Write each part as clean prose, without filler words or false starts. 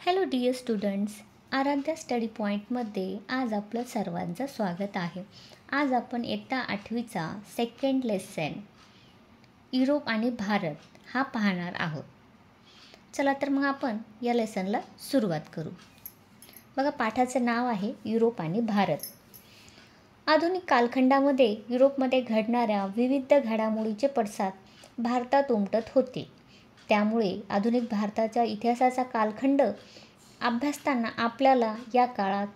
Hello dear students, Aaradhya study पॉईंटमध्ये आज आपलं सर्वांचं स्वागत आहे. आज आपण इयत्ता 8वीचा सेकंड लेसन युरोप आणि भारत हा पाहणार आहोत. चला तर मग आपण या लेसनला सुरुवात करू. बघा, पाठाचं नाव आहे युरोप आणि भारत. आधुनिक कालखंडामध्ये युरोपमध्ये घडणाऱ्या विविध घडामोडीचे पडसाद भारतात उमटत होते. त्यामुळे आधुनिक भारताच्या इतिहासाचा कालखंड अभ्यासताना आपल्याला या काळात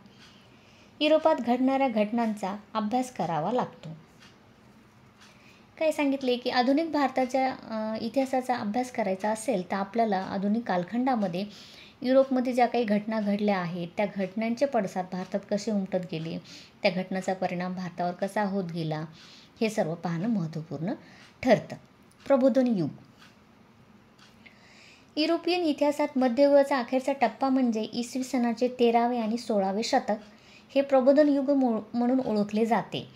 युरोपात घडणाऱ्या घटनांचा अभ्यास करावा लागतो. काय सांगितले की आधुनिक भारताच्या इतिहासाचा अभ्यास करायचा असेल तर आपल्याला आधुनिक कालखंडामध्ये युरोपमध्ये ज्या काही घटना घडल्या आहेत त्या घटनांचे पडसाद भारतात कसे उमटत गेले, त्या घटनाचा परिणाम भारतावर कसा होत गेला, हे सर्व पाहणं महत्त्वपूर्ण ठरतं. प्रबोधन युग. युरोपियन इतिहासात मध्ययुगाचा अखेरचा टप्पा म्हणजे इसवी सनाचे 13वे आणि 16वे शतक हे प्रबोधन युग म्हणून ओळखले जाते.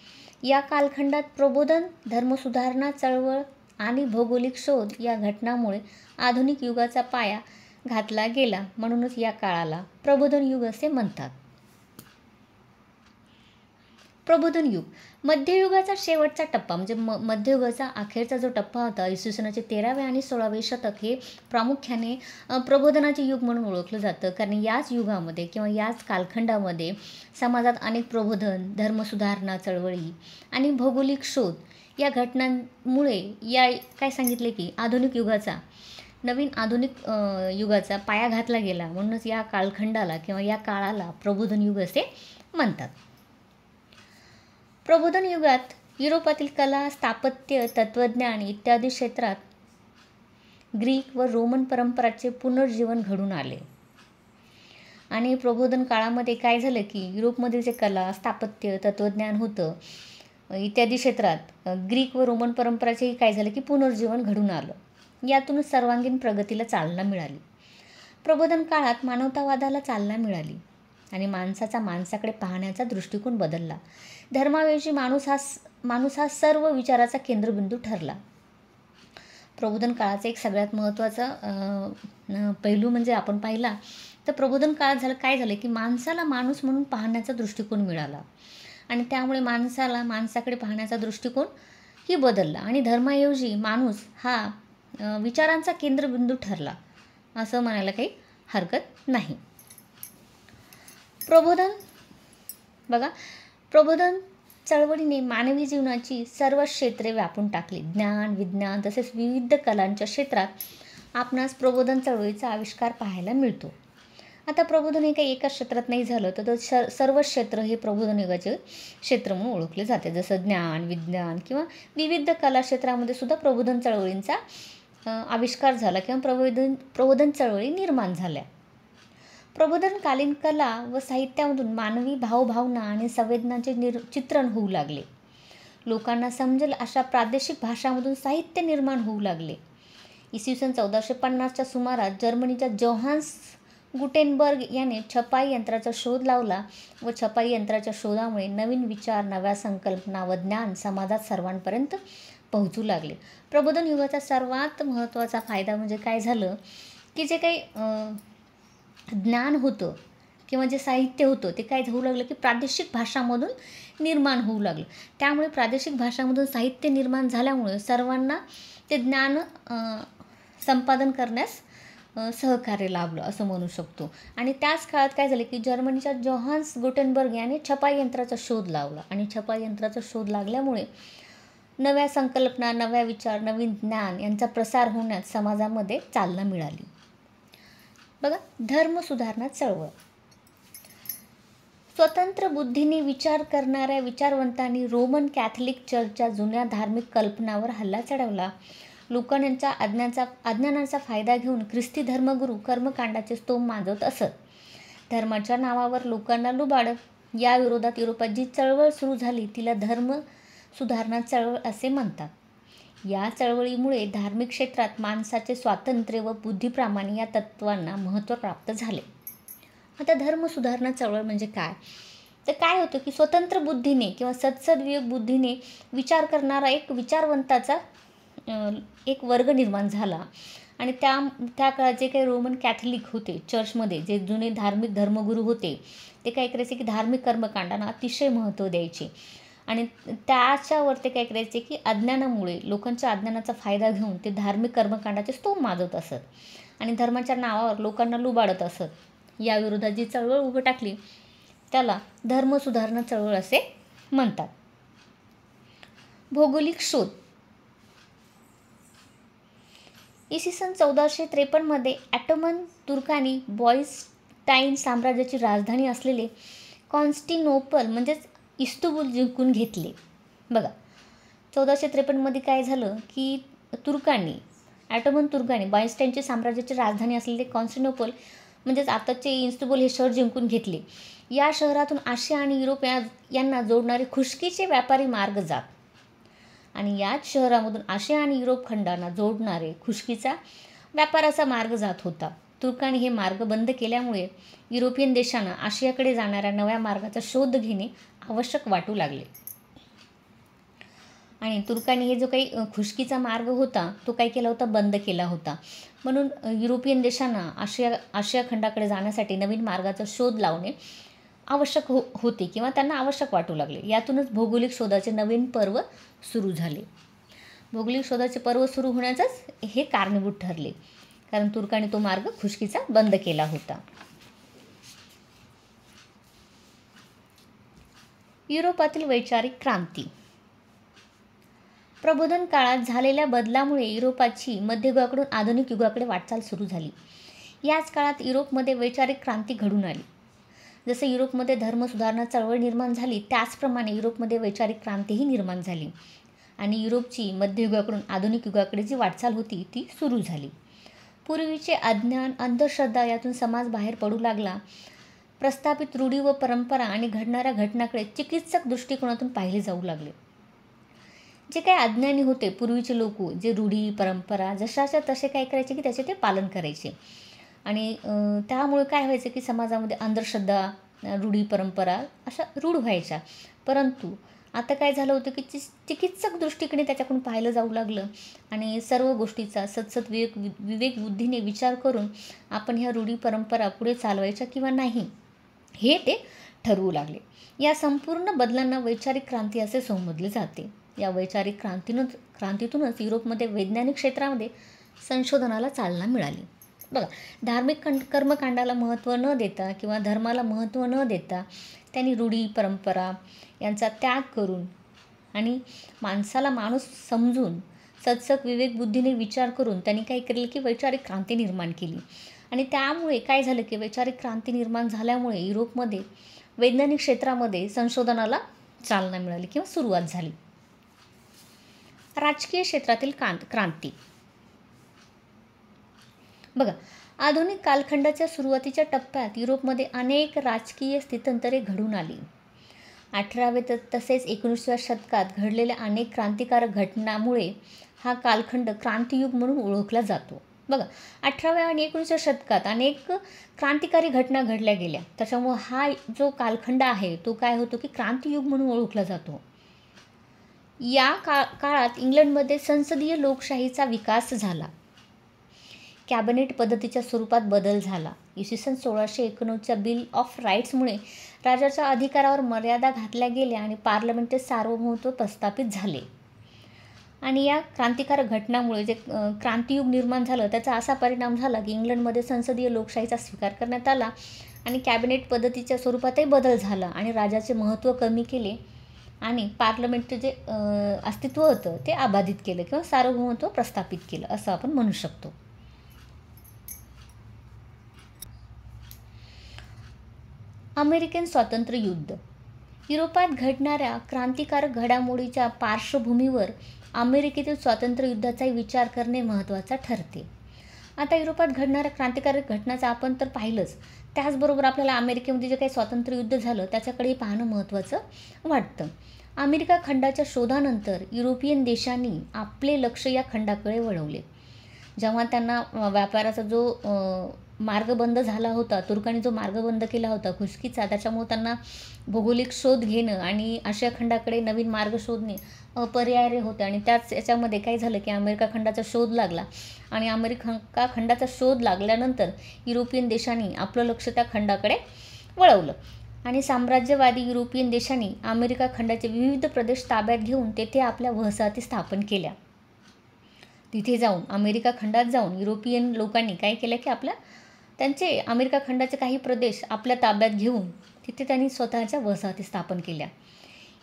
या कालखंडात प्रबोधन, धर्मसुधारणा चळवळ आणि भौगोलिक शोध या घटनांमुळे आधुनिक युगाचा पाया घातला गेला. म्हणूनच या काळाला प्रबोधन युग असे म्हणतात. प्रबोधन युग. मध्ययुगाचा शेवटचा टप्पा म्हणजे मध्ययुगाचा अखेरचा जो टप्पा होता, इसवी सनाचे 13वे आणि 16वे शतक हे प्रामुख्याने प्रबोधनाचे युग म्हणून ओळखलं जातं. कारण याच युगामध्ये किंवा याच कालखंडामध्ये समाजात अनेक प्रबोधन, धर्मसुधारणा चळवळी आणि भौगोलिक शोध या घटनांमुळे या काय सांगितले की आधुनिक युगाचा पाया घातला गेला. म्हणूनच या कालखंडाला किंवा या काळाला प्रबोधन युग असे म्हणतात. प्रबोधन युगात युरोपातील कला, स्थापत्य, तत्त्वज्ञान इत्यादी क्षेत्रात ग्रीक व रोमन परंपराचे पुनर्जीवन घडून आले. आणि प्रबोधन काळामध्ये काय झालं की युरोपमध्ये जे कला, स्थापत्य, तत्त्वज्ञान होतं इत्यादी क्षेत्रात ग्रीक व रोमन परंपराचेही काय झालं की पुनर्जीवन घडून आलं. यातूनच सर्वांगीण प्रगतीला चालना मिळाली. प्रबोधन काळात मानवतावादाला चालना मिळाली आणि माणसाकडे पाहण्याचा दृष्टिकोन बदलला. धर्माऐवजी माणूस हा सर्व विचाराचा केंद्रबिंदू ठरला. प्रबोधन काळाचा एक सगळ्यात महत्त्वाचा पैलू म्हणजे आपण पाहिला तर प्रबोधन काळात काय झालं की माणसाला माणूस म्हणून पाहण्याचा दृष्टिकोन मिळाला आणि त्यामुळे माणसाकडे पाहण्याचा दृष्टिकोन ही बदलला आणि धर्माऐवजी माणूस हा विचारांचा केंद्रबिंदू ठरला असं म्हणायला काही हरकत नाही. प्रबोधन चळवळीने मानवी जीवनाची सर्व क्षेत्रे व्यापून टाकली. ज्ञान, विज्ञान तसेच विविध कलांच्या क्षेत्रात आपणास प्रबोधन चळवळीचा आविष्कार पाहायला मिळतो. आता प्रबोधन हे काही एकाच क्षेत्रात नाही झालं तर सर्व क्षेत्र हे प्रबोधन युगाचे क्षेत्र म्हणून ओळखले जाते. जसं ज्ञान, विज्ञान किंवा विविध कला क्षेत्रामध्ये सुद्धा प्रबोधन चळवळींचा आविष्कार झाला किंवा प्रबोधन चळवळी निर्माण झाल्या. प्रबोधनकालीन कला व साहित्यामधून मानवी भावभावना आणि संवेदनांचे चित्रण होऊ लागले. लोकांना समजेल अशा प्रादेशिक भाषांमधून साहित्य निर्माण होऊ लागले. इसवी सन 1450च्या सुमारास जर्मनीच्या जोहान्स गुटेनबर्ग याने छपाई यंत्राचा शोध लावला व छपाई यंत्राच्या शोधामुळे नवीन विचार, नव्या संकल्पना व ज्ञान समाजात सर्वांपर्यंत पोहोचू लागले. प्रबोधन युगाचा सर्वात महत्त्वाचा फायदा म्हणजे काय झालं की जे काही ज्ञान होतं किंवा जे साहित्य होतं ते काय होऊ लागलं की प्रादेशिक भाषांमधून निर्माण होऊ लागलं. त्यामुळे प्रादेशिक भाषांमधून साहित्य निर्माण झाल्यामुळे सर्वांना ते ज्ञान संपादन करण्यास सहकार्य लाभलं असं म्हणू शकतो. आणि त्याच काळात काय झालं की जर्मनीच्या जोहान्स गुटेनबर्ग याने छपाई यंत्राचा शोध लावला आणि छपाई यंत्राचा शोध लागल्यामुळे नव्या संकल्पना, नव्या विचार, नवीन ज्ञान यांचा प्रसार होण्यास समाजामध्ये चालना मिळाली. बघा, धर्मसुधारणा चळवळ. स्वतंत्र बुद्धीने विचार करणाऱ्या विचारवंतांनी रोमन कॅथलिक चर्चच्या जुन्या धार्मिक कल्पनावर हल्ला चढवला. लोकांच्या अज्ञानाचा फायदा घेऊन ख्रिस्ती धर्मगुरू कर्मकांडाचे स्तोम माजवत असत. धर्माच्या नावावर लोकांना लुबाडत या विरोधात युरोपात जी चळवळ सुरू झाली तिला धर्म सुधारणा चळवळ असे म्हणतात. या चळवळीमुळे धार्मिक क्षेत्रात माणसाचे स्वातंत्र्य व बुद्धिप्रामाण्य या तत्त्वांना महत्त्व प्राप्त झाले. आता धर्मसुधारणा चळवळ म्हणजे काय तर काय होतं की स्वतंत्र बुद्धीने किंवा सद्सद्विवेक बुद्धीने विचार करणारा एक विचारवंताचा एक वर्ग निर्माण झाला आणि त्या काळात जे काही रोमन कॅथलिक होते चर्चमध्ये, जे जुने धार्मिक धर्मगुरू होते, ते काय करायचे की धार्मिक कर्मकांडांना अतिशय महत्त्व द्यायचे. आणि त्याच्यावर ते काय करायचे की अज्ञानामुळे, लोकांच्या अज्ञानाचा फायदा घेऊन ते धार्मिक कर्मकांडाचे स्तोम माजवत असत आणि धर्माच्या नावावर लोकांना लुबाडत असत. या विरोधात जी चळवळ उभी टाकली त्याला धर्मसुधारणा चळवळ असे म्हणतात. भौगोलिक शोध. इसवी सन 1453 ॲटोमन तुर्कांनी बायझंटाईन साम्राज्याची राजधानी असलेले कॉन्स्टॅन्टिनोपल म्हणजेच इस्तंबूल जिंकून घेतले. बघा, 1453 काय झालं की ॲटोमन तुर्कांनी बायझंटाईनचे साम्राज्याची राजधानी असलेले कॉन्स्टॅन्टिनोपल म्हणजेच आताचे इस्तंबूल हे शहर जिंकून घेतले. या शहरातून आशिया आणि युरोप यांना जोडणारे खुष्कीचे व्यापारी मार्ग जात आणि याच शहरामधून आशिया आणि युरोप खंडांना जोडणारे खुष्कीचा व्यापाराचा मार्ग जात होता. तुर्कांनी हे मार्ग बंद केल्यामुळे युरोपियन देशांना आशियाकडे जाणाऱ्या नव्या मार्गाचा शोध घेणे आवश्यक वाटू लागले आणि तुर्कांनी हे जो काही खुष्कीचा मार्ग होता तो काय केला होता, बंद केला होता. म्हणून युरोपियन देशांना आशिया खंडाकडे जाण्यासाठी नवीन मार्गाचा शोध लावणे आवश्यक होते किंवा त्यांना आवश्यक वाटू लागले. यातूनच भौगोलिक शोधाचे नवीन पर्व सुरू झाले. भौगोलिक शोधाचे पर्व सुरू होण्याचंच हे कारणीभूत ठरले, कारण तुर्कांनी तो मार्ग खुष्कीचा बंद केला होता. युरोपातील वैचारिक क्रांती. प्रबोधन काळात झालेल्या बदलामुळे युरोपाची मध्ययुगाकडून आधुनिक युगाकडे वाटचाल सुरू झाली. याच काळात युरोपमध्ये वैचारिक क्रांती घडून आली. जसे युरोपमध्ये धर्मसुधारणा चळवळ निर्माण झाली त्याचप्रमाणे युरोपमध्ये वैचारिक क्रांतीही निर्माण झाली आणि युरोपची मध्ययुगाकडून आधुनिक युगाकडे जी वाटचाल होती ती सुरू झाली. पूर्वीचे अज्ञान, अंधश्रद्धा यातून समाज बाहेर पडू लागला. प्रस्थापित रूढी व परंपरा आणि घडणाऱ्या घटनाकडे चिकित्सक दृष्टिकोनातून पाहिले जाऊ लागले. जे काही अज्ञानी होते पूर्वीचे लोक, जे रूढी परंपरा जशाच्या तसे काय करायचे की त्याचे ते पालन करायचे आणि त्यामुळे काय व्हायचं की समाजामध्ये अंधश्रद्धा, रूढी परंपरा अशा रूढ व्हायच्या. परंतु आता काय झालं होतं की चिकित्सक दृष्टीकडे त्याच्याकडून पाहिलं जाऊ लागलं आणि सर्व गोष्टीचा सतसत विवेक बुद्धीने विचार करून आपण ह्या रूढी परंपरा पुढे चालवायच्या किंवा नाही हे ते ठरवू लागले. या संपूर्ण बदलांना वैचारिक क्रांती असे संबोधले जाते. या वैचारिक क्रांतीतूनच युरोपमध्ये वैज्ञानिक क्षेत्रामध्ये संशोधनाला चालना मिळाली. बघा, धार्मिक कर्मकांडाला महत्त्व न देता किंवा धर्माला महत्त्व न देता त्यांनी रूढी परंपरा यांचा त्याग करून आणि माणसाला माणूस समजून सत्सक विवेक बुद्धीने विचार करून त्यांनी काय केलं की वैचारिक क्रांती निर्माण केली. आणि त्यामुळे काय झालं की वैचारिक क्रांती निर्माण झाल्यामुळे युरोपमध्ये वैज्ञानिक क्षेत्रामध्ये संशोधनाला चालना मिळाली किंवा सुरुवात झाली. राजकीय क्षेत्रातील क्रांती. बघा, आधुनिक कालखंडाच्या सुरुवातीच्या टप्प्यात युरोपमध्ये अनेक राजकीय स्थित्यंतरे घडून आली. 18व्या तसेच 19व्या शतकात घडलेल्या अनेक क्रांतिकारक घटनांमुळे हा कालखंड क्रांतियुग म्हणून ओळखला जातो. बघा, 18व्या आणि 19व्या शतकात अनेक क्रांतिकारी घटना घडल्या गेल्या, त्याच्यामुळे हा जो कालखंड आहे तो काय होतो की क्रांतियुग म्हणून ओळखला जातो. या काळात इंग्लंडमध्ये संसदीय लोकशाहीचा विकास झाला. कॅबिनेट पद्धतीच्या स्वरूपात बदल झाला. इसवी सन 1689च्या बिल ऑफ राईट्समुळे राजाच्या अधिकारावर मर्यादा घातल्या गेल्या आणि पार्लमेंटचे सार्वभौमत्व प्रस्थापित झाले. आणि या क्रांतिकारक घटनामुळे जे क्रांतियुग निर्माण झालं त्याचा असा परिणाम झाला की इंग्लंडमध्ये संसदीय लोकशाहीचा स्वीकार करण्यात आला आणि कॅबिनेट पद्धतीच्या स्वरूपातही बदल झाला आणि राजाचे महत्त्व कमी केले आणि पार्लमेंटचे जे अस्तित्व होतं ते अबाधित केलं किंवा सार्वभौमत्व प्रस्थापित केलं असं आपण म्हणू शकतो. अमेरिकन स्वातंत्र्य युद्ध. युरोपात घडणाऱ्या क्रांतिकारक घडामोडीच्या पार्श्वभूमीवर अमेरिकेतील स्वातंत्र्य युद्धाचाही विचार करणे महत्त्वाचा ठरते. आता युरोपात घडणाऱ्या क्रांतिकारक घटनाचं आपण तर पाहिलंच, त्याचबरोबर आपल्याला अमेरिकेमध्ये जे काही स्वातंत्र्य युद्ध झालं त्याच्याकडेही पाहणं महत्त्वाचं वाटतं. अमेरिका खंडाच्या शोधानंतर युरोपियन देशांनी आपले लक्ष या खंडाकडे वळवले. जेव्हा त्यांना व्यापाराचा जो मार्ग बंद झाला होता, तुर्कांनी जो मार्ग बंद केला होता खुसकीचा, त्याच्यामुळे त्यांना भौगोलिक शोध घेणं आणि आशिया खंडाकडे नवीन मार्ग शोधणे अपरिहार्य होते. आणि त्याच याच्यामध्ये काय झालं की अमेरिका खंडाचा शोध लागला आणि अमेरिका खंडाचा शोध लागल्यानंतर युरोपियन देशांनी आपलं लक्ष त्या खंडाकडे वळवलं आणि साम्राज्यवादी युरोपियन देशांनी अमेरिका खंडाचे विविध प्रदेश ताब्यात घेऊन तेथे आपल्या वसाहती स्थापन केल्या. तिथे जाऊन अमेरिका खंडात जाऊन युरोपियन लोकांनी काय केलं की त्यांचे अमेरिका खंडाचे काही प्रदेश आपल्या ताब्यात घेऊन तिथे त्यांनी स्वतःच्या वसाहती स्थापन केल्या.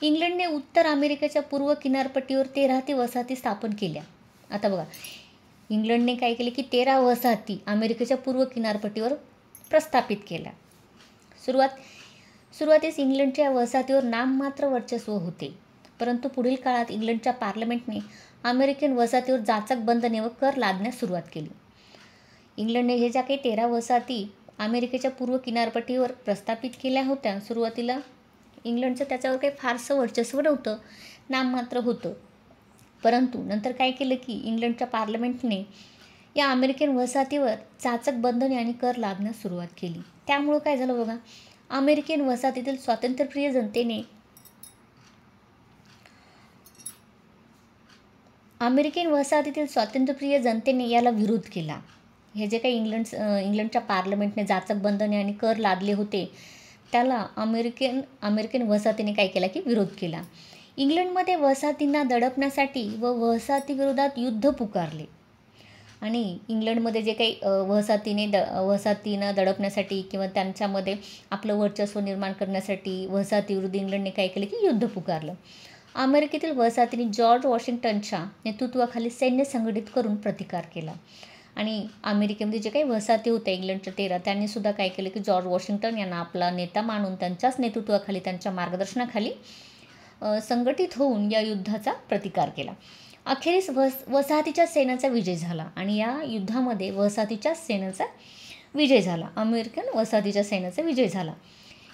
इंग्लंडने उत्तर अमेरिकेच्या पूर्व किनारपट्टीवर 13 वसाहती स्थापन केल्या. आता बघा, इंग्लंडने काय केले की 13 वसाहती अमेरिकेच्या पूर्व किनारपट्टीवर प्रस्थापित केल्या. सुरुवातीस इंग्लंडच्या वसाहतीवर नाममात्र वर्चस्व होते, परंतु पुढील काळात इंग्लंडच्या पार्लमेंटने अमेरिकन वसाहतीवर जाचक बंधने व कर लादण्यास सुरुवात केली. इंग्लंडने हे ज्या काही 13 वसाहती अमेरिकेच्या पूर्व किनारपट्टीवर प्रस्थापित केल्या होत्या, सुरुवातीला इंग्लंडचं त्याच्यावर काही फारसं वर्चस्व नव्हतं, नाममात्र होतं. परंतु नंतर काय केलं की इंग्लंडच्या पार्लमेंटने या अमेरिकन वसाहतीवर जाचक बंधने आणि कर लादण्यास सुरुवात केली. त्यामुळं काय झालं बघा, अमेरिकन वसाहतीतील स्वातंत्र्यप्रिय जनतेने याला विरोध केला. हे जे काही इंग्लंडच्या पार्लमेंटने जाचक बंधने आणि कर लादले होते त्याला अमेरिकन वसाहतीने काय केला की विरोध केला. इंग्लंडमध्ये वसाहतींना दडपण्यासाठी व वसाहतीविरोधात युद्ध पुकारले आणि इंग्लंडमध्ये जे काही वसाहतींना दडपण्यासाठी किंवा त्यांच्यामध्ये आपलं वर्चस्व निर्माण करण्यासाठी वसाहतीविरुद्ध इंग्लंडने काय केलं की युद्ध पुकारलं. अमेरिकेतील वसाहतींनी जॉर्ज वॉशिंग्टनच्या नेतृत्वाखाली सैन्य संघटित करून प्रतिकार केला आणि अमेरिकेमध्ये जे काही वसाहती होत्या इंग्लंडच्या 13, त्यांनी सुद्धा काय केलं की जॉर्ज वॉशिंग्टन यांना आपला नेता मानून त्यांच्याच नेतृत्वाखाली, त्यांच्या मार्गदर्शनाखाली संघटित होऊन या युद्धाचा प्रतिकार केला. अखेरीस वसाहतीच्या सैन्याचा विजय झाला आणि या युद्धामध्ये वसाहतीच्या सैन्याचा विजय झाला, अमेरिकन वसाहतीच्या सैन्याचा विजय झाला.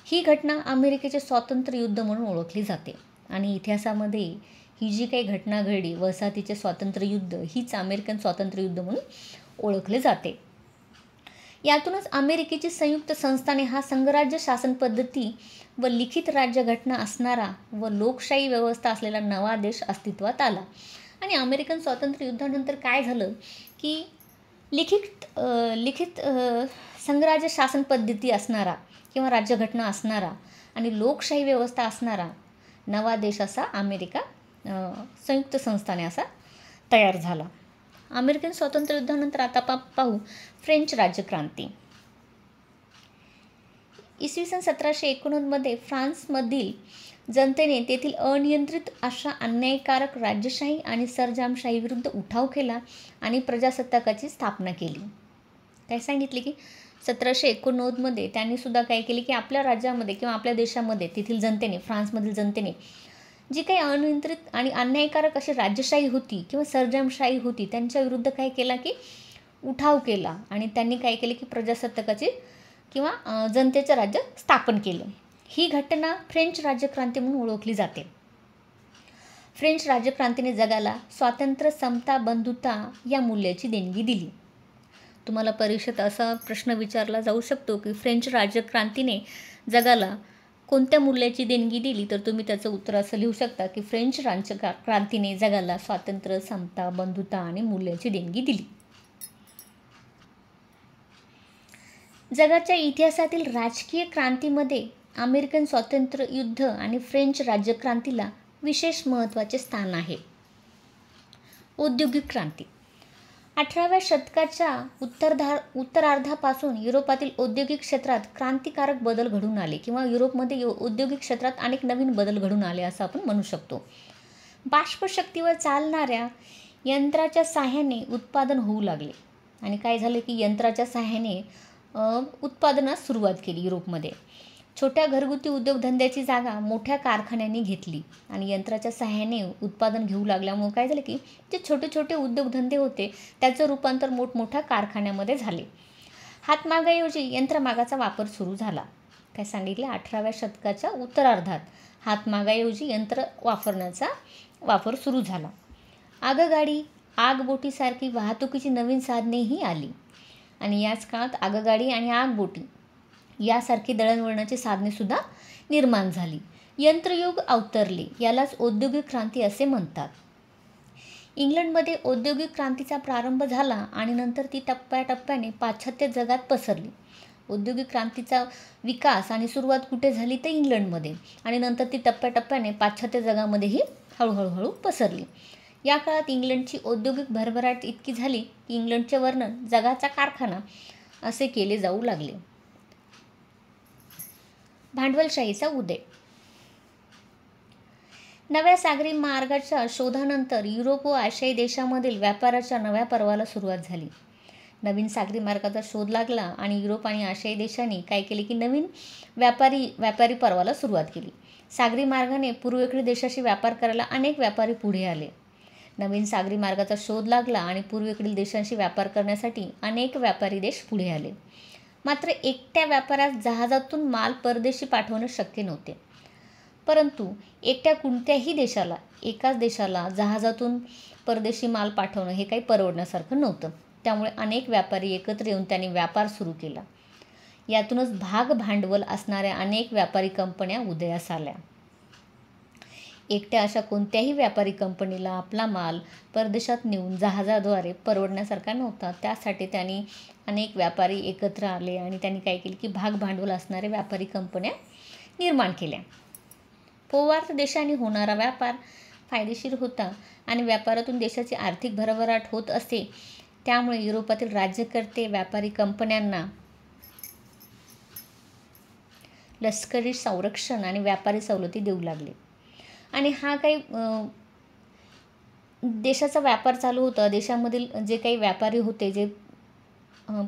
ही घटना अमेरिकेचे स्वातंत्र्य युद्ध म्हणून ओळखली जाते आणि इतिहासामध्ये ही जी काही घटना घडली वसाहतीचे स्वातंत्र्य युद्ध, हीच अमेरिकन स्वातंत्र्य युद्ध म्हणून ओळखले जाते. यातूनच अमेरिकेची संयुक्त संस्थाने हा संघराज्य शासन पद्धती व लिखित राज्यघटना असणारा व लोकशाही व्यवस्था असलेला नवा देश अस्तित्वात आला. आणि अमेरिकन स्वातंत्र्य युद्धानंतर काय झालं की लिखित संघराज्य शासन पद्धती असणारा किंवा राज्यघटना असणारा आणि लोकशाही व्यवस्था असणारा नवा देश असा अमेरिका संयुक्त संस्थाने असा तयार झाला. अमेरिकन स्वातंत्र्य युद्धानंतर आता पाहू फ्रेंच राज्यक्रांती. इसवी सन 1789 फ्रान्समधील जनतेने तेथील अनियंत्रित अशा अन्यायकारक राज्यशाही आणि सरंजामशाही विरुद्ध उठाव केला आणि प्रजासत्ताकाची स्थापना केली. काय सांगितले की 1789 त्यांनी सुद्धा काय केले की आपल्या राज्यामध्ये किंवा आपल्या देशामध्ये तेथील जनतेने, फ्रान्समधील जनतेने जी काही अनियंत्रित आणि अन्यायकारक अशी राज्यशाही होती किंवा सरंजामशाही होती त्यांच्या विरुद्ध काय केला की उठाव केला आणि त्यांनी काय केले की प्रजासत्ताकाचे किंवा जनतेचं राज्य स्थापन केलं. ही घटना फ्रेंच राज्यक्रांती म्हणून ओळखली जाते. फ्रेंच राज्यक्रांतीने जगाला स्वातंत्र्य, समता, बंधुता या मूल्याची देणगी दिली. तुम्हाला परीक्षेत असा प्रश्न विचारला जाऊ शकतो की फ्रेंच राज्यक्रांतीने जगाला कोणत्या मूल्याची देणगी दिली, तर तुम्ही त्याचं उत्तर असं लिहू शकता की फ्रेंच राज्यक्रांतीने जगाला स्वातंत्र्य, समता, बंधुता आणि मूल्याची देणगी दिली. जगाच्या इतिहासातील राजकीय क्रांतीमध्ये अमेरिकन स्वातंत्र्य युद्ध आणि फ्रेंच राज्यक्रांतीला विशेष महत्त्वाचे स्थान आहे. औद्योगिक क्रांती. 18व्या शतकाच्या उत्तरार्धापासून युरोपातील औद्योगिक क्षेत्रात क्रांतिकारक बदल घडून आले किंवा युरोपमध्ये औद्योगिक क्षेत्रात अनेक नवीन बदल घडून आले असं आपण म्हणू शकतो. बाष्पशक्तीवर चालणाऱ्या यंत्राच्या साहाय्याने उत्पादन होऊ लागले आणि काय झाले की यंत्राच्या साहाय्याने उत्पादनास सुरुवात केली. युरोपमध्ये छोट्या घरगुती उद्योगधंद्याची जागा मोठ्या कारखान्यांनी घेतली आणि यंत्राच्या साहाय्याने उत्पादन घेऊ लागल्यामुळे काय झालं की जे छोटे छोटे उद्योगधंदे होते त्याचं रूपांतर मोठमोठ्या कारखान्यामध्ये झाले. हातमागाऐवजी यंत्रमागाचा वापर सुरू झाला. काय सांगितले, 18व्या शतकाच्या उत्तरार्धात हातमागाऐवजी यंत्र वापरण्याचा वापर सुरू झाला. आगगाडी, आगबोटीसारखी वाहतुकीची नवीन साधनेही आली आणि याच काळात आगगाडी आणि आगबोटी यासारखी दळणवळणाची साधनेसुद्धा निर्माण झाली. यंत्रयुग अवतरले, यालाच औद्योगिक क्रांती असे म्हणतात. इंग्लंडमध्ये औद्योगिक क्रांतीचा प्रारंभ झाला आणि नंतर ती टप्प्याटप्प्याने पाश्चात्य जगात पसरली. औद्योगिक क्रांतीचा विकास आणि सुरुवात कुठे झाली तर इंग्लंडमध्ये, आणि नंतर ती टप्प्याटप्प्याने पाश्चात्य जगामध्येही हळूहळू पसरली. या काळात इंग्लंडची औद्योगिक भरभराट इतकी झाली की इंग्लंडचे वर्णन जगाचा कारखाना असे केले जाऊ लागले. भांडवलशाहीचा उदय. नव्या सागरी मार्गाच्या शोधानंतर युरोप व आशियाई देशांमधील व्यापाराच्या नव्या पर्वाला सुरुवात झाली. नवीन सागरी मार्गाचा शोध लागला आणि युरोप आणि आशियाई देशांनी काय केले की नवीन व्यापारी पर्वाला सुरुवात केली. सागरी मार्गाने पूर्वेकडील देशाशी व्यापार करायला अनेक व्यापारी पुढे आले. नवीन सागरी मार्गाचा शोध लागला आणि पूर्वेकडील देशांशी व्यापार करण्यासाठी अनेक व्यापारी देश पुढे आले. मात्र एकट्या व्यापारास जहाजातून माल परदेशी पाठवणे शक्य नव्हते. परंतु एकट्या कोणत्याही देशाला, एकाच देशाला जहाजातून परदेशी माल पाठवणं हे काही परवडण्यासारखं नव्हतं. त्यामुळे अनेक व्यापारी एकत्र येऊन त्यांनी व्यापार सुरू केला. यातूनच भाग भांडवल असणाऱ्या अनेक व्यापारी कंपन्या उदयास आल्या. एकट्या अशा कोणत्याही व्यापारी कंपनीला आपला माल परदेशात नेऊन जहाजाद्वारे परवडण्यासारखा नव्हता. त्यासाठी त्यांनी अनेक व्यापारी एकत्र आले आणि त्यांनी काय केले की भाग भांडवल असणाऱ्या व्यापारी कंपन्या निर्माण केल्या. पौर्वात्य देशांनी होणारा व्यापार फायदेशीर होता आणि व्यापारातून देशाची आर्थिक भरभराट होत असे. त्यामुळे युरोपातील राज्यकर्ते व्यापारी कंपन्यांना लष्करी संरक्षण आणि व्यापारी सवलती देऊ लागले. आणि हा काही देशाचा व्यापार चालू होता. देशामधील जे काही व्यापारी होते, जे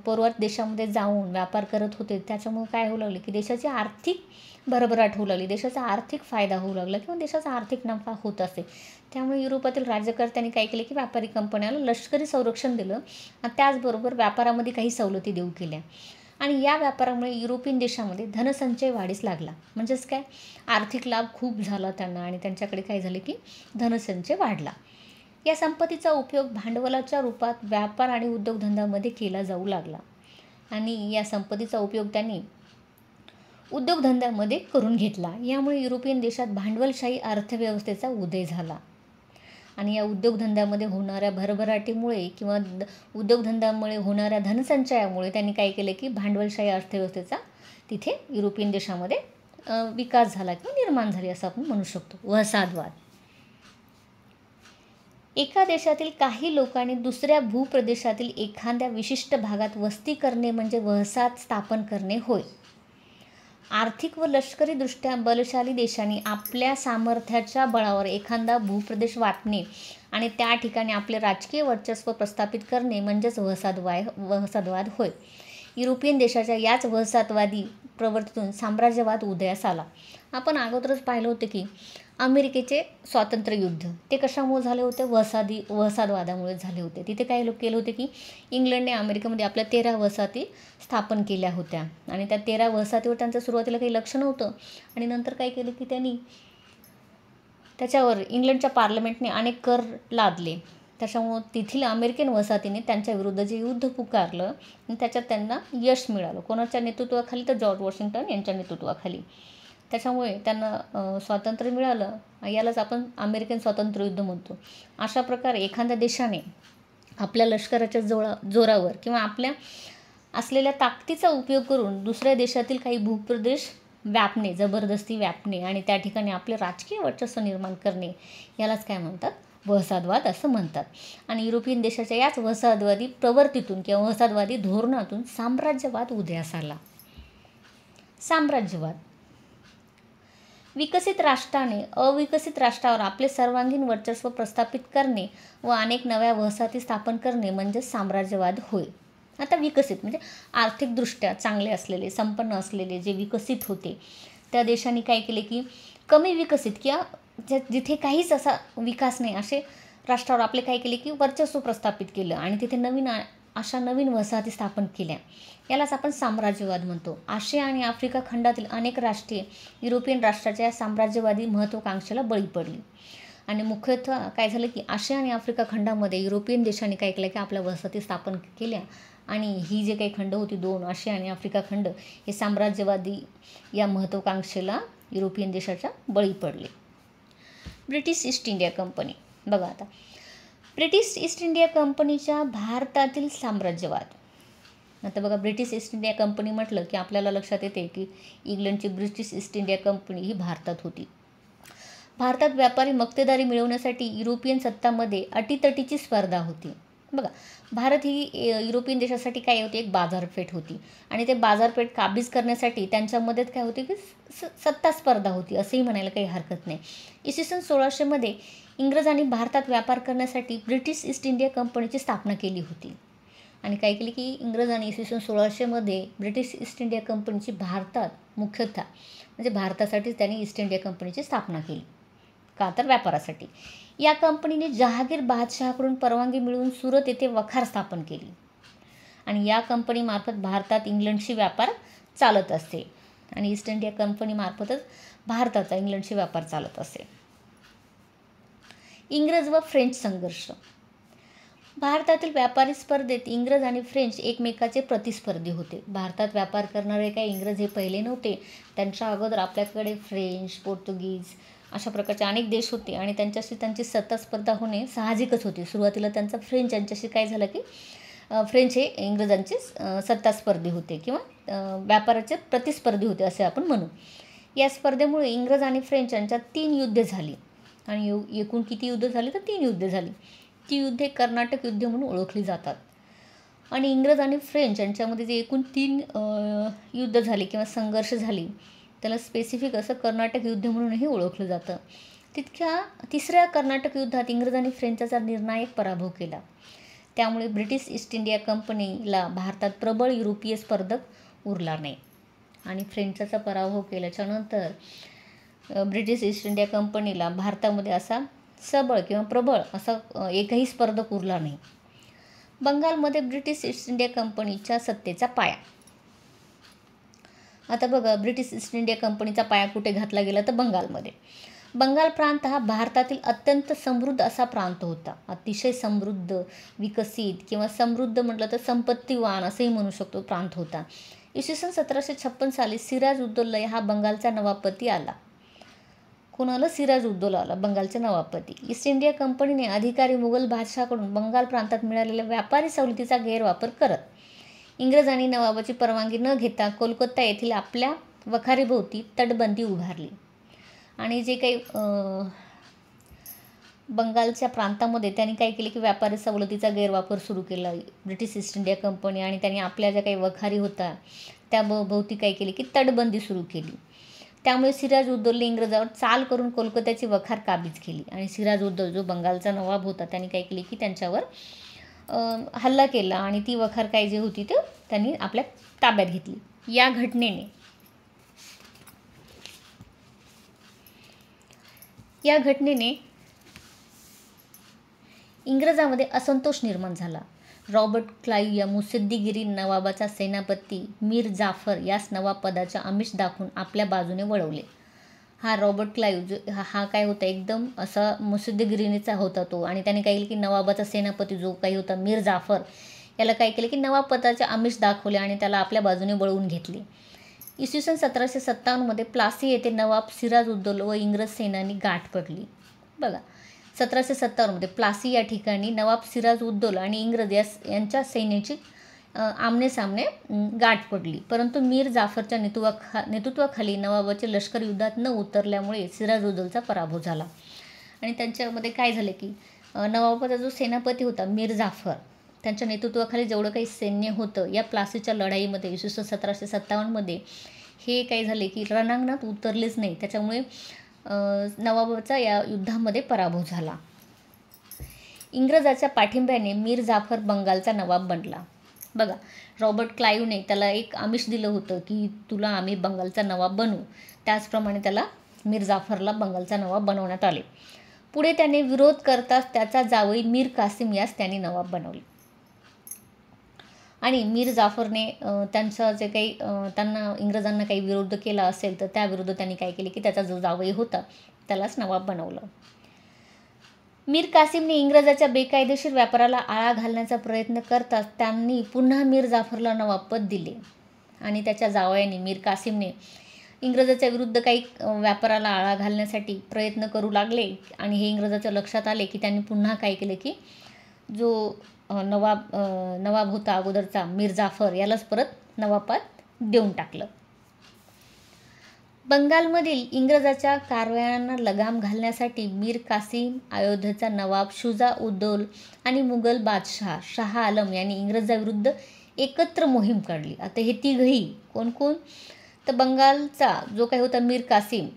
पौर्वात्य देशामध्ये जाऊन व्यापार करत होते, त्याच्यामुळे काय होऊ लागले की देशाची आर्थिक भरभराट होऊ लागली, देशाचा आर्थिक फायदा होऊ लागला किंवा देशाचा आर्थिक नफा होत असे. त्यामुळे युरोपातील राज्यकर्त्यांनी काय केले की व्यापारी कंपन्याला लष्करी संरक्षण दिलं आणि त्याचबरोबर व्यापारामध्ये काही सवलती देऊ केल्या. आणि या व्यापारामुळे युरोपियन देशामध्ये धनसंचय वाढीस लागला. म्हणजेच काय, आर्थिक लाभ खूप झाला त्यांना आणि त्यांच्याकडे काय झाले की धनसंचय वाढला. या संपत्तीचा उपयोग भांडवलाच्या रूपात व्यापार आणि उद्योगधंद्यामध्ये केला जाऊ लागला आणि या संपत्तीचा उपयोग त्यांनी उद्योगधंद्यामध्ये करून घेतला. यामुळे युरोपियन देशात भांडवलशाही अर्थव्यवस्थेचा उदय झाला आणि या उद्योगधंद्यामध्ये होणाऱ्या भरभराटीमुळे किंवा उद्योगधंद्यामुळे होणाऱ्या धनसंचयामुळे त्यांनी काय केले की भांडवलशाही अर्थव्यवस्थेचा तिथे युरोपियन देशामध्ये विकास झाला किंवा निर्माण झाली असं आपण म्हणू शकतो. वसाहतवाद. एका देशातील काही लोकांनी दुसऱ्या भूप्रदेशातील एखाद्या विशिष्ट भागात वस्ती करणे म्हणजे वसाहत स्थापन करणे होय. आर्थिक व लष्करीदृष्ट्या बलशाली देशांनी आपल्या सामर्थ्याच्या बळावर एखादा भूप्रदेश वाटणे आणि त्या ठिकाणी आपले राजकीय वर्चस्व प्रस्थापित करणे म्हणजेच वसाहतवाद होय. युरोपियन देशाच्या याच वसाहतवादी प्रवृत्तीतून साम्राज्यवाद उदयास आला. आपण अगोदरच पाहिलं होतं की अमेरिकेचे स्वातंत्र्य युद्ध ते कशामुळे झाले होते, वसाहतवादामुळे झाले होते. तिथे काय केलं होते की इंग्लंडने अमेरिकेमध्ये आपल्या 13 वसाहती स्थापन केल्या होत्या आणि त्या 13 वसाहतीवर त्यांचं सुरुवातीला काही लक्ष नव्हतं आणि नंतर काय केलं की त्यांनी त्याच्यावर इंग्लंडच्या पार्लमेंटने अनेक कर लादले. त्याच्यामुळं तेथील अमेरिकन वसाहतीने त्यांच्या विरुद्ध जे युद्ध पुकारलं आणि त्याच्यात त्यांना यश मिळालं. कोणाच्या नेतृत्वाखाली तर जॉर्ज वॉशिंग्टन यांच्या नेतृत्वाखाली. त्याच्यामुळे त्यांना स्वातंत्र्य मिळालं. यालाच आपण अमेरिकन स्वातंत्र्य युद्ध म्हणतो. अशा प्रकारे एखाद्या देशाने आपल्या लष्कराच्या जोरावर किंवा आपल्या असलेल्या ताकदीचा उपयोग करून दुसऱ्या देशातील काही भूप्रदेश व्यापणे, जबरदस्ती व्यापणे आणि त्या ठिकाणी आपले राजकीय वर्चस्व निर्माण करणे, यालाच काय म्हणतात, वसाहतवाद असं म्हणतात. आणि युरोपियन देशाच्या याच वसाहतवादी प्रवृत्तीतून किंवा वसाहतवादी धोरणातून साम्राज्यवाद उदयास आला. साम्राज्यवाद. विकसित राष्ट्राने अविकसित राष्ट्रावर आपले सर्वांगीण वर्चस्व प्रस्थापित करणे व अनेक नव्या वसाहती स्थापन करणे म्हणजे साम्राज्यवाद होय. आता विकसित म्हणजे आर्थिकदृष्ट्या चांगले असलेले, संपन्न असलेले जे विकसित होते त्या देशांनी काय केले की कमी विकसित किंवा जिथे काहीच असा विकास नाही असे राष्ट्रावर आपले काय केले की वर्चस्व प्रस्थापित केलं आणि तिथे अशा नवीन वसाहती स्थापन केल्या. यालाच आपण साम्राज्यवाद म्हणतो. आशिया आणि आफ्रिका खंडातील अनेक राष्ट्रे युरोपियन राष्ट्राच्या साम्राज्यवादी महत्त्वाकांक्षेला बळी पडली आणि मुख्यतः काय झालं की आशिया आणि आफ्रिका खंडामध्ये युरोपियन देशांनी काय केलं की आपल्या वसाहती स्थापन केल्या आणि ही जे काही खंड होती, 2 आशिया आणि आफ्रिका खंड, हे साम्राज्यवादी या महत्त्वाकांक्षेला युरोपियन देशाच्या बळी पडले. British east India company. बघा आता, ब्रिटिश ईस्ट इंडिया कंपनीच्या भारतातील साम्राज्यवाद. आता बघा, ब्रिटिश ईस्ट इंडिया कंपनी म्हटलं की आपल्याला लक्षात येते की इंग्लंडची ब्रिटिश ईस्ट इंडिया कंपनी ही भारतात होती. भारतात व्यापारी मक्तेदारी मिळवण्यासाठी युरोपियन सत्तांमध्ये अटीतटीची स्पर्धा होती. बघा, भारत ही युरोपियन देशासाठी काय होती, एक बाजारपेठ होती आणि ते बाजारपेठ काबीज करण्यासाठी त्यांच्यामध्ये काय होती की सत्ता स्पर्धा होती, असंही म्हणायला काही हरकत नाही. इसवी सन 1600 इंग्रजांनी भारतात व्यापार करण्यासाठी ब्रिटिश ईस्ट इंडिया कंपनीची स्थापना केली होती. आणि काय केली की इंग्रजांनी इसवी सन 1600 ब्रिटिश ईस्ट इंडिया कंपनीची भारतात मुख्यतः म्हणजे भारतासाठीच त्यांनी ईस्ट इंडिया कंपनीची स्थापना केली. का तर व्यापारासाठी. या कंपनीने जहागीर बादशहाकडून परवानगी मिळवून सुरत येथे वखार स्थापन केली आणि या कंपनीमार्फत भारतात इंग्लंडशी व्यापार चालत असे आणि ईस्ट इंडिया कंपनीमार्फतच भारताचा इंग्लंडशी व्यापार चालत असे. इंग्रज व फ्रेंच संघर्ष. भारतातील व्यापारी स्पर्धेत इंग्रज आणि फ्रेंच एकमेकाचे प्रतिस्पर्धी होते. भारतात व्यापार करणारे काही इंग्रज हे पहिले नव्हते. त्यांच्या अगोदर आपल्याकडे फ्रेंच, पोर्तुगीज अशा प्रकारचे अनेक देश होते आणि त्यांच्याशी त्यांची सत्ता स्पर्धा होणे साहजिकच होती. सुरुवातीला त्यांचा फ्रेंच यांच्याशी काय झालं की फ्रेंच हे इंग्रजांचे सत्ता स्पर्धी होते किंवा व्यापाराचे प्रतिस्पर्धी होते असे आपण म्हणू. या स्पर्धेमुळे इंग्रज आणि फ्रेंच यांच्यात 3 युद्धे झाली आणि एकूण किती युद्ध झाली तर 3 युद्धे झाली. ती युद्धे कर्नाटक युद्ध म्हणून ओळखली जातात. आणि इंग्रज आणि फ्रेंच यांच्यामध्ये जे एकूण 3 युद्ध झाली किंवा संघर्ष झाली त्याला स्पेसिफिक असं कर्नाटक युद्ध म्हणूनही ओळखलं जातं. तिसऱ्या कर्नाटक युद्धात इंग्रज आणि फ्रेंचचा निर्णायक पराभव केला. त्यामुळे ब्रिटिश ईस्ट इंडिया कंपनीला भारतात प्रबळ युरोपीय स्पर्धक उरला नाही आणि फ्रेंचचा पराभव केल्याच्यानंतर ब्रिटिश ईस्ट इंडिया कंपनीला भारतामध्ये असा सबळ किंवा प्रबळ असा एकही स्पर्धक उरला नाही. बंगालमध्ये ब्रिटिश ईस्ट इंडिया कंपनीच्या सत्तेचा पाया. आता बघा, ब्रिटिश ईस्ट इंडिया कंपनीचा पाया कुठे घातला गेला तर बंगालमध्ये. बंगाल प्रांत हा भारतातील अत्यंत समृद्ध असा प्रांत होता. अतिशय समृद्ध, विकसित किंवा समृद्ध म्हटलं तर संपत्तीवान असंही म्हणू शकतो प्रांत होता. इसवी सन 1756 साली सिराज उद्दौला हा बंगालचा नवाबपती आला. कोणाला? सिराज उद्दौला आला, बंगालचे नवाबपती. ईस्ट इंडिया कंपनीने अधिकारी मुघल बादशहाकडून बंगाल प्रांतात मिळालेल्या व्यापारी सवलतीचा गैरवापर करत इंग्रजांनी नवाबाची परवानगी न घेता कोलकाता येथील आपल्या वखारीभोवती तटबंदी उभारली आणि जे काही बंगालच्या प्रांतामध्ये त्यांनी काय केले की व्यापारी सवलतीचा गैरवापर सुरू केला ब्रिटिश ईस्ट इंडिया कंपनी आणि त्यांनी आपल्या ज्या काही वखारी होता त्या भोवती काय केली की तटबंदी सुरू केली. त्यामुळे सिराज उद्दौलने इंग्रजावर चाल करून कोलकात्याची वखार काबीज केली आणि सिराज उद्दौल जो बंगालचा नवाब होता त्यांनी काय केली की त्यांच्यावर हल्ला केला आणि ती वखार काय जी होती ते त्यांनी आपल्या ताब्यात घेतली. या घटनेने इंग्रजांमध्ये असंतोष निर्माण झाला. रॉबर्ट क्लाईव्ह या मुत्सद्देगिरी नवाबाचा सेनापती मीर जाफर यास नवाब पदाचे आमिष दाखवून आपल्या बाजूने वळवले. हा रॉबर्ट क्लाईव्ह हा काय होता, एकदम असा मुत्सद्देगिरीचा होता तो आणि त्याने काय केलं की नवाबाचा सेनापती जो काही होता मीर जाफर याला काय केलं की नवाब पदाचे आमिष दाखवले आणि त्याला आपल्या बाजूने वळवून घेतले. इसवी सन 1757 प्लासी येथे नवाब सिराज उद्दौला व इंग्रज सेनानी गाठ पडली. बघा, 1757 प्लासी या ठिकाणी नवाब सिराज उद्दौला आणि इंग्रज यांच्या सैन्याची आमनेसामने गाठ पडली. परंतु मीर जाफरच्या नेतृत्वाखाली नवाबाचे लष्कर युद्धात न उतरल्यामुळे सिराज उद्दौलाचा पराभव झाला आणि त्यांच्यामध्ये काय झाले की नवाबाचा जो सेनापती होता मीर जाफर त्यांच्या नेतृत्वाखाली जेवढं काही सैन्य होतं या प्लासीच्या लढाईमध्ये इसवी सन 1757 हे काय झाले की रणांगणात उतरलेच नाही. त्याच्यामुळे नवाबाचा या युद्धामध्ये पराभव झाला. इंग्रजाच्या पाठिंब्याने मीर जाफर बंगालचा नवाब बनला. बघा, रॉबर्ट क्लाईव्हने त्याला एक आमिष दिलं होतं की तुला आम्ही बंगालचा नवाब बनवू. त्याचप्रमाणे त्याला मीर जाफरला बंगालचा नवाब बनवण्यात आले. पुढे त्याने विरोध करताच त्याचा जावई मीर कासिम यास त्यांनी नवाब बनवले आणि मीर जाफरने त्यांचं जे काही त्यांना इंग्रजांना काही विरोध केला असेल तर त्याविरुद्ध त्यांनी काय केले की त्याचा जो जावई होता त्यालाच नवाब बनवलं. मीर कासिमने इंग्रजाच्या बेकायदेशीर व्यापाराला आळा घालण्याचा प्रयत्न करताच त्यांनी पुन्हा मीर जाफरला नवाब पद दिले आणि त्याच्या जावयाने मीर कासिमने इंग्रजाच्या विरुद्ध काही व्यापाराला आळा घालण्यासाठी प्रयत्न करू लागले आणि हे इंग्रजाच्या लक्षात आले की त्यांनी पुन्हा काय केलं की जो नवाब होता अगोदरचा मीर जाफर यालाच परत नवाबपद देऊन टाकलं. बंगालमधील इंग्रजाच्या कारवायांना लगाम घालण्यासाठी मीर कासिम, अयोध्येचा नवाब शुजा उद्दौल आणि मुघल बादशाह शाह आलम यांनी इंग्रजाविरुद्ध एकत्र मोहीम काढली. आता हे तिघही कोण कोण तर बंगालचा जो काही होता मीर कासिम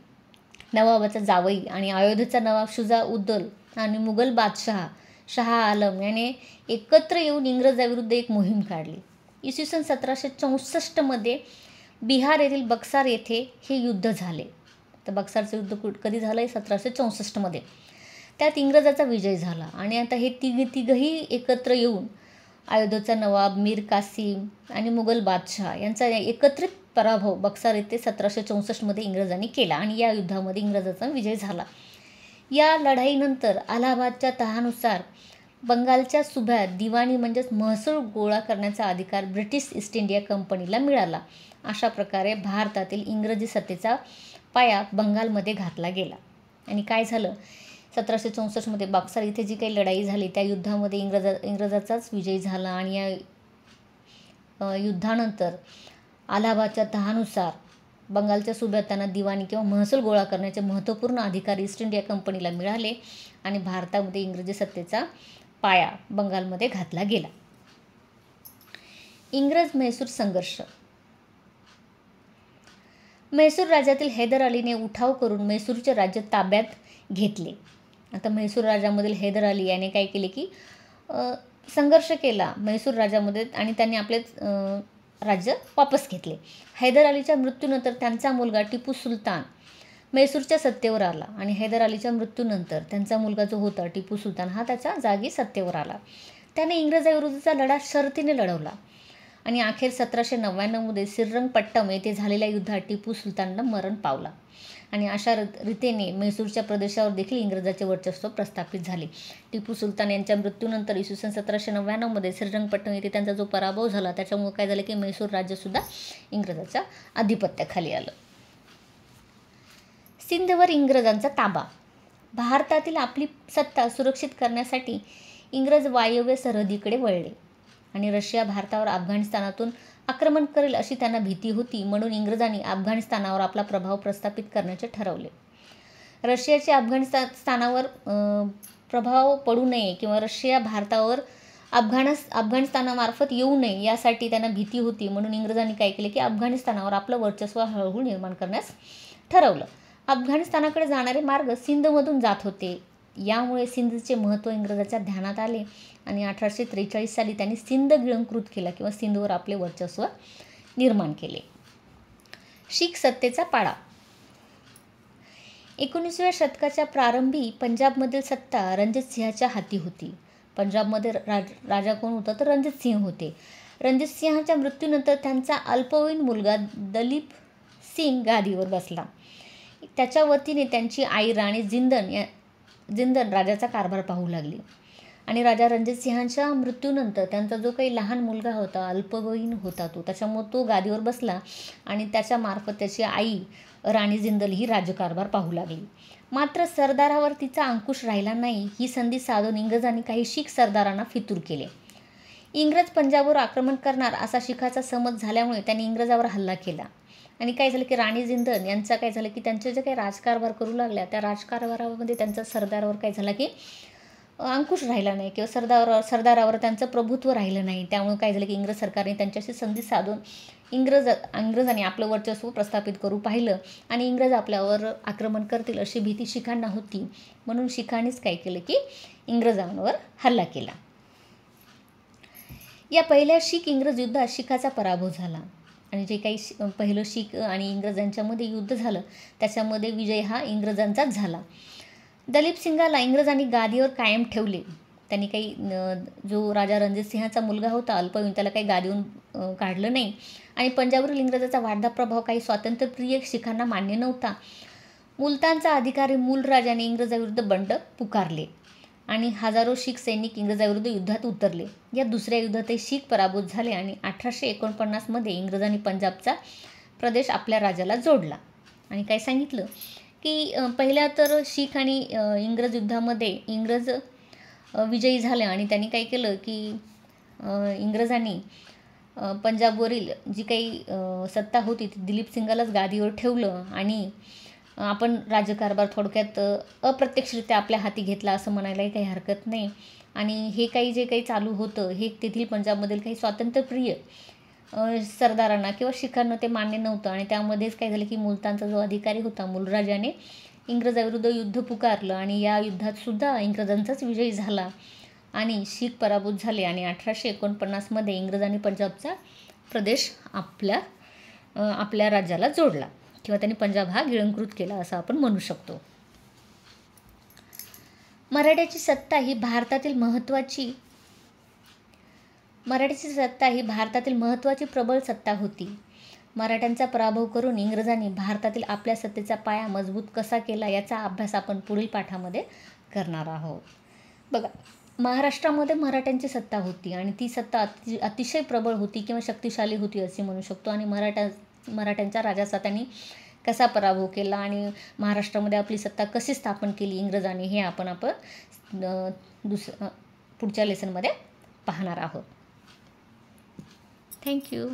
नवाबाचा जावई आणि अयोध्येचा नवाब शुजा उद्दौल आणि मुघल बादशाह शाह आलम याने एकत्र येऊन इंग्रजाविरुद्ध एक मोहीम काढली. इसवी सन 1764 बिहार येथील बक्सार येथे हे युद्ध झाले. तर बक्सारचं युद्ध कधी झालं आहे? 1764. त्यात इंग्रजाचा विजय झाला आणि आता हे तिघही एकत्र येऊन अयोध्येचा नवाब मीर कासिम आणि मुघल बादशाह यांचा एकत्रित पराभव बक्सार येथे 1764 इंग्रजांनी केला आणि या युद्धामध्ये इंग्रजाचा विजय झाला. या लढाईनंतर अलाहाबादच्या तहानुसार बंगालच्या सुभ्यात दिवाणी म्हणजेच महसूल गोळा करण्याचा अधिकार ब्रिटिश ईस्ट इंडिया कंपनीला मिळाला. अशा प्रकारे भारतातील इंग्रजी सत्तेचा पाया बंगालमध्ये घातला गेला. आणि काय झालं? 1764 बक्सार इथे जी काही लढाई झाली त्या युद्धामध्ये इंग्रजाचाच विजय झाला आणि या युद्धानंतर अलाहाबादच्या तहानुसार बंगालच्या सुभ्यात त्यांना दिवाणी किंवा महसूल गोळा करण्याचे महत्त्वपूर्ण अधिकार ईस्ट इंडिया कंपनीला मिळाले आणि भारतामध्ये इंग्रजी सत्तेचा पाया बंगालमध्ये घातला गेला. इंग्रज म्हैसूर संघर्ष. म्हैसूर राज्यातील हैदर अलीने उठाव करून म्हैसूरचे राज्य ताब्यात घेतले. आता म्हैसूर राज्यामधील हैदर अली याने काय केले की संघर्ष केला म्हैसूर राज्यामध्ये आणि त्यांनी आपले राज्य वापस घेतले. हैदर अलीच्या मृत्यूनंतर त्यांचा मुलगा टिपू सुलतान म्हैसूरच्या सत्तेवर आला आणि हैदर अलीच्या मृत्यूनंतर त्यांचा मुलगा जो होता टिपू सुलतान हा त्याच्या जागी सत्तेवर आला. त्याने इंग्रजाविरुद्धचा लढा शर्तीने लढवला आणि अखेर 1799 श्रीरंगपट्टम येथे झालेल्या युद्धात टिपू सुलतानला मरण पावला आणि अशा रीतीने म्हैसूरच्या प्रदेशावर देखील इंग्रजाचे वर्चस्व प्रस्थापित झाले. टिपू सुलतान यांच्या मृत्यूनंतर इसवी सन 1799 श्रीरंगपट्टम येथे त्यांचा जो पराभव झाला त्याच्यामुळे काय झालं की म्हैसूर राज्यसुद्धा इंग्रजाच्या अधिपत्याखाली आलं. सिंधवर इंग्रजांचा ताबा. भारतातील आपली सत्ता सुरक्षित करण्यासाठी इंग्रज वायव्य सरहदीकडे वळले आणि रशिया भारतावर अफगाणिस्तानातून आक्रमण करेल अशी त्यांना भीती होती. म्हणून इंग्रजांनी अफगाणिस्तानावर आपला प्रभाव प्रस्थापित करण्याचे ठरवले. रशियाचे अफगाणिस्तानावर प्रभाव पडू नये किंवा रशिया भारतावर अफगाणिस्तानामार्फत येऊ नये यासाठी त्यांना भीती होती. म्हणून इंग्रजांनी काय केले की अफगाणिस्तानावर आपलं वर्चस्व हळूहळू निर्माण करण्यास ठरवलं. अफगाणिस्तानाकडे जाणारे मार्ग सिंधमधून जात होते. यामुळे सिंधचे महत्त्व इंग्रजाच्या ध्यानात आले आणि 1843 साली त्यांनी सिंध गिळंकृत केला किंवा सिंधवर आपले वर्चस्व निर्माण केले. शीख सत्तेचा पाडा. 19व्या शतकाच्या प्रारंभी पंजाबमधील सत्ता रणजित सिंहाच्या हाती होती. पंजाबमध्ये राजा कोण होता तर रणजित सिंह होते. रणजित सिंहाच्या मृत्यूनंतर त्यांचा अल्पवयीन मुलगा दलीप सिंग गादीवर बसला. त्याच्या वतीने त्यांची आई राणी जिंदन राजाचा कारभार पाहू लागली आणि राजा रणजित सिंहाच्या मृत्यूनंतर त्यांचा जो काही लहान मुलगा होता अल्पवयीन होता त्याच्यामुळे तो गादीवर बसला आणि त्याच्यामार्फत त्याची आई राणी जिंदल ही राज्यकारभार पाहू लागली. मात्र सरदारावर तिचा अंकुश राहिला नाही. ही संधी साधून इंग्रजांनी काही शीख सरदारांना फितूर केले. इंग्रज पंजाबवर आक्रमण करणार असा शीखाचा समज झाल्यामुळे त्यांनी इंग्रजावर हल्ला केला आणि काय झालं की राणी जिंदन यांचा काय झालं की त्यांचे जे काही राजकारभार करू लागल्या त्या राजकारभारामध्ये त्यांचा सरदारावर काय झालं की अंकुश राहिला नाही किंवा सरदारावर त्यांचं प्रभुत्व राहिलं नाही. त्यामुळे काय झालं की इंग्रज सरकारने त्यांच्याशी संधी साधून इंग्रजांनी आपलं वर्चस्व प्रस्थापित करू पाहिलं आणि इंग्रज आपल्यावर आक्रमण करतील अशी भीती शिखांना होती. म्हणून शिखांनीच काय केलं की इंग्रजांवर हल्ला केला. या पहिल्या शीख इंग्रज युद्धात शिखाचा पराभव झाला आणि जे काही पहिलं शीख आणि इंग्रजांच्यामध्ये युद्ध झालं त्याच्यामध्ये विजय हा इंग्रजांचाच झाला. दलीप सिंगाला इंग्रजांनी गादीवर कायम ठेवले. त्यांनी काही जो राजा रणजित सिंहाचा मुलगा होता अल्पवयीन त्याला काही गादीहून काढलं नाही आणि पंजाबवरील इंग्रजाचा वाढता प्रभाव काही स्वातंत्र्यप्रिय शिखांना मान्य नव्हता. मुलतानचा अधिकारी मूल राजाने इंग्रजाविरुद्ध बंड पुकारले. आणि हजारो शीख सैनिक इंग्रजाविरुद्ध युद्धात उतरले. या दुसऱ्या युद्धातही शीख पराभूत झाले आणि 1849मध्ये इंग्रजांनी पंजाबचा प्रदेश आपल्या राज्याला जोडला. आणि काय सांगितलं की पहिल्या तर शीख आणि इंग्रज युद्धामध्ये इंग्रज विजयी झाले आणि त्यांनी काय केलं की इंग्रजांनी पंजाबवरील जी काही सत्ता होती ती दिलीप सिंगालाच गादीवर ठेवलं आणि आपण राज्यकारभार थोडक्यात अप्रत्यक्षरित्या आपल्या हाती घेतला असं म्हणायलाही काही हरकत नाही. आणि हे काही जे काही चालू होतं हे तेथील पंजाबमधील काही स्वातंत्र्यप्रिय सरदारांना किंवा शिखांना ते मान्य नव्हतं आणि त्यामध्येच काय झालं की मुलतानचा जो अधिकारी होता मुलराजाने इंग्रजाविरुद्ध युद्ध पुकारलं आणि या युद्धात सुद्धा इंग्रजांचाच विजय झाला आणि शीख पराभूत झाले आणि 1849मध्ये इंग्रजांनी पंजाबचा प्रदेश आपल्या राज्याला जोडला किंवा त्यांनी पंजाब हा गिळंकृत केला असं आपण म्हणू शकतो. मराठ्याची सत्ता ही भारतातील महत्त्वाची प्रबळ सत्ता होती. मराठ्यांचा पराभव करून इंग्रजांनी भारतातील आपल्या सत्तेचा पाया मजबूत कसा केला याचा अभ्यास आपण पुढील पाठामध्ये करणार आहोत. बघा, महाराष्ट्रामध्ये मराठ्यांची सत्ता होती आणि ती सत्ता अतिशय प्रबळ होती किंवा शक्तिशाली होती असे म्हणू शकतो. आणि मराठ्यांच्या राजाचा त्यांनी कसा पराभव केला आणि महाराष्ट्रामध्ये आपली सत्ता कशी स्थापन केली इंग्रजांनी हे आपण पुढच्या लेसनमध्ये पाहणार आहोत. थँक्यू.